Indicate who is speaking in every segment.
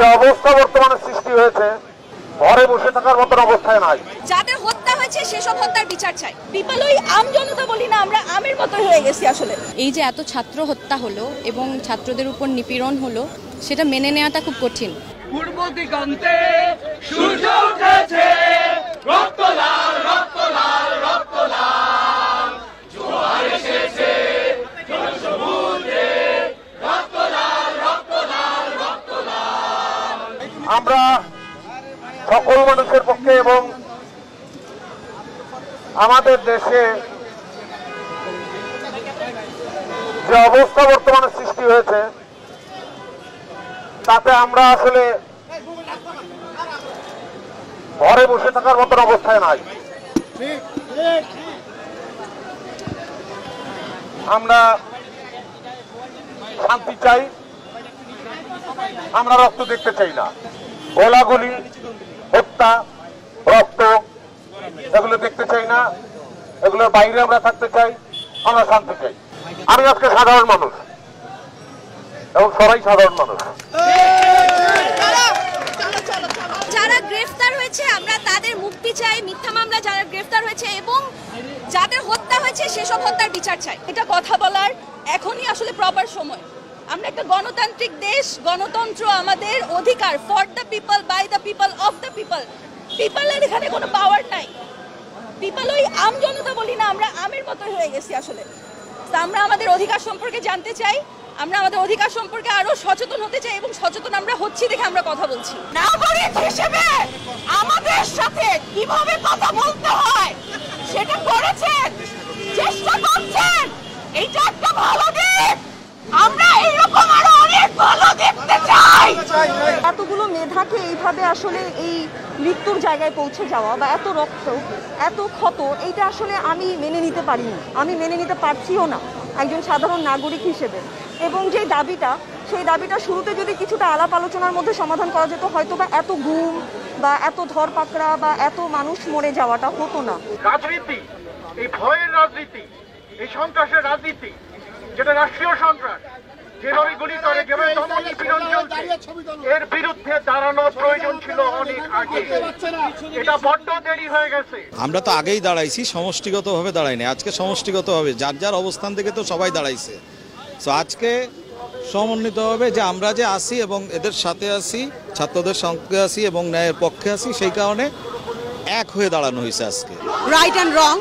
Speaker 1: যে অবস্থা বর্তমানে সৃষ্টি হয়েছে, ঘরে বসে থাকার মতন অবস্থায় নাই।
Speaker 2: যাদের হত্যা হয়েছে সেসব হত্যার বিচার চাই। পিপল ওই আম জনতা বলি না, আমরা আমের মতো হয়ে গেছি আসলে।
Speaker 3: এই যে এত ছাত্র হত্যা হলো এবং ছাত্রদের উপর নিপীড়ন হলো, সেটা মেনে নেওয়াটা খুব কঠিন।
Speaker 4: পূর্ব দিগন্তে সূর্য উঠেছে, রক্ত লাল রক্ত লাল রক্ত লাল, জোয়ার এসেছে জনসমুদ্রে, রক্ত লাল রক্ত লাল রক্ত লাল।
Speaker 1: আমরা সকল মানুষের পক্ষে এবং আমাদের দেশে যে অবস্থা বর্তমানে সৃষ্টি হয়েছে, তাতে আমরা আসলে ঘরে বসে থাকার মতন অবস্থায় নাই। আমরা শান্তি চাই, আমরা রক্ত দেখতে চাই না। গোলাগুলি, হত্যা, রক্ত এগুলো দেখতে চাই না। এগুলোর বাইরে আমরা থাকতে চাই, আমরা শান্তি চাই। আমি আজকে সাধারণ মানুষ এবং সবাই সাধারণ মানুষ।
Speaker 2: যারা গ্রেফতার হয়েছে আমরা তাদের মুক্তি চাই, মিথ্যা মামলা যারা গ্রেফতার হয়েছে এবং যাদের হত্যা হয়েছে সেসব হত্যার বিচার চাই। এটা কথা বলার এখনই আসলে প্রপার সময়। আমরা একটা গণতান্ত্রিক দেশ, গণতন্ত্র আমাদের অধিকার, for the people, by the people, of the people. পিপলের এখানে কোনো পাওয়ার নাই। পিপল ওই আম জনতা বলি না, আমরা আমের মতো হয়ে গেছি আসলে। আমরা আমাদের অধিকার সম্পর্কে জানতে চাই, আমরা আমাদের অধিকার সম্পর্কে আরো সচেতন হতে চাই এবং সচেতন আমরা হচ্ছি দেখে আমরা কথা বলছি। নাগরিক হিসেবে আমাদের সাথে কিভাবে কথা বলতে হয় সেটা করেছেন, চেষ্টা করছেন, এইটা একটা ভালো দিক। আমরা এইরকম আরো অনেক ভালো দেখতে চাই।
Speaker 5: এতগুলো মেধাকে এইভাবে আসলে এই মৃত্যুর জায়গায় পৌঁছে যাওয়া বা এত রক্ত, এত ক্ষত, এইটা আসলে আমি মেনে নিতে পারিনি, আমি মেনে নিতে পারছিও না একজন সাধারণ নাগরিক হিসেবে। এবং যে দাবিটা, সেই দাবিটা শুরুতে যদি কিছুটা আলাপ আলোচনার মধ্যে সমাধান করা যেত, হয়তো বা এত গুম বা এত ধরপাকড়া বা এত মানুষ মরে যাওয়াটা হতো না।
Speaker 1: রাজনীতি, এই ভয়ের রাজনীতি, এই সন্ত্রাসের রাজনীতি, যেটা রাষ্ট্রীয় সন্ত্রাস, যেভাবে গুলি করে, যেভাবে দমন-নিপীড়ন চলছে, এর বিরুদ্ধে দাঁড়ানোর প্রয়োজন ছিল অনেক আগে। এটা বড্ড দেরি হয়ে গেছে।
Speaker 6: আমরা তো আগেই দাঁড়াইছি, সমষ্টিগতভাবে দাঁড়াইনি। আজকে সমষ্টিগতভাবে যার যার অবস্থান থেকে তো সবাই দাঁড়াইছে। তো আজকে সমন্বিতভাবে যে আমরা যে আসি এবং এদের সাথে আসি, ছাত্রদের সঙ্গে আসি এবং ন্যায়ের পক্ষে আসি, সেই কারণে এক হয়ে দাঁড়ানো হয়েছে আজকে।
Speaker 7: রাইট অ্যান্ড রং,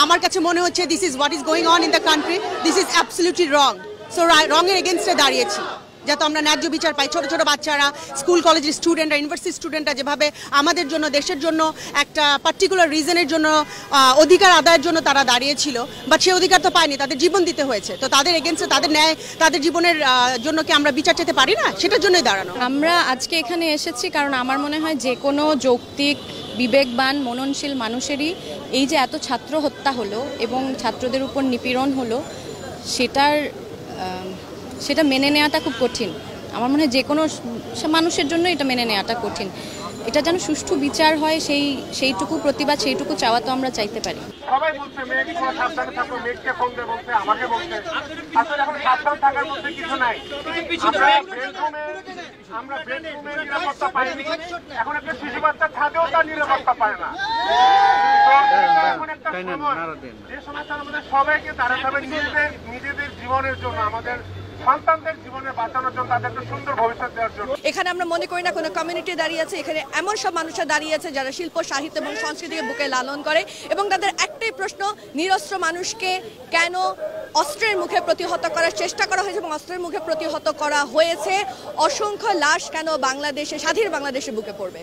Speaker 7: আমার কাছে মনে হচ্ছে this is what is going on in the country, this is absolutely wrong. So রঙের এগেনস্টে দাঁড়িয়েছি, যাতে আমরা ন্যায্য বিচার পাই। ছোট ছোট বাচ্চারা, স্কুল কলেজের স্টুডেন্টরা, ইউনিভার্সিটি স্টুডেন্টরা যেভাবে আমাদের জন্য, দেশের জন্য একটা পার্টিকুলার রিজনের জন্য, অধিকার আদায়ের জন্য তারা দাঁড়িয়েছিল, বাট সে অধিকার তো পায়নি, তাদের জীবন দিতে হয়েছে। তো তাদের এগেনস্টে, তাদের ন্যায়, তাদের জীবনের জন্য কি আমরা বিচার চাইতে পারি না? সেটার জন্যই দাঁড়ানো।
Speaker 3: আমরা আজকে এখানে এসেছি কারণ আমার মনে হয় যে কোনো যৌক্তিক, বিবেকবান, মননশীল মানুষেরই এই যে এত ছাত্র হত্যা হলো এবং ছাত্রদের উপর নিপীড়ন হলো, সেটা মেনে নেওয়াটা খুব কঠিন। আমার মনে হয় যে কোনো মানুষের জন্য এটা মেনে নেওয়াটা কঠিন। এটা যেন সুষ্ঠু বিচার হয়, সেইটুকু প্রতিবাদ, সেইটুকু চাওয়া তো আমরা চাইতে পারি।
Speaker 1: সবাই বলছে মেঘ সাবধানে থাকো, মেঘকে ফোন দিয়ে বলছে, আমাকে বলছে। আসলে এখন সাবধান থাকার মধ্যে কিছু নাই। আমরা বেডরুমে নিরাপত্তা পাইনি, এখন একটা শিশু বাচ্চা ছাদেও তার নিরাপত্তা পায় না। এখন একটা সময়, যে সময়টা আমাদের সবাইকে দাঁড়াতে হবে নিজেদের জীবনের জন্য, আমাদের সন্তানদের জীবনে বাঁচানোর জন্য, তাদের একটা সুন্দর ভবিষ্যৎ দেওয়ার জন্য।
Speaker 2: এখানে আমরা মনে করি না কোনো কমিউনিটি দাঁড়িয়ে আছে, এখানে এমন সব মানুষরা দাঁড়িয়ে আছে যারা শিল্প, সাহিত্য এবং সংস্কৃতিকে বুকে লালন করে এবং তাদের একটাই প্রশ্ন, নিরস্ত্র মানুষকে কেন অস্ত্রের মুখে প্রতিহত করার চেষ্টা করা হয়েছে এবং অস্ত্রের মুখে প্রতিহত করা হয়েছে, অসংখ্য লাশ কেন বাংলাদেশে, স্বাধীন বাংলাদেশে বুকে পড়বে।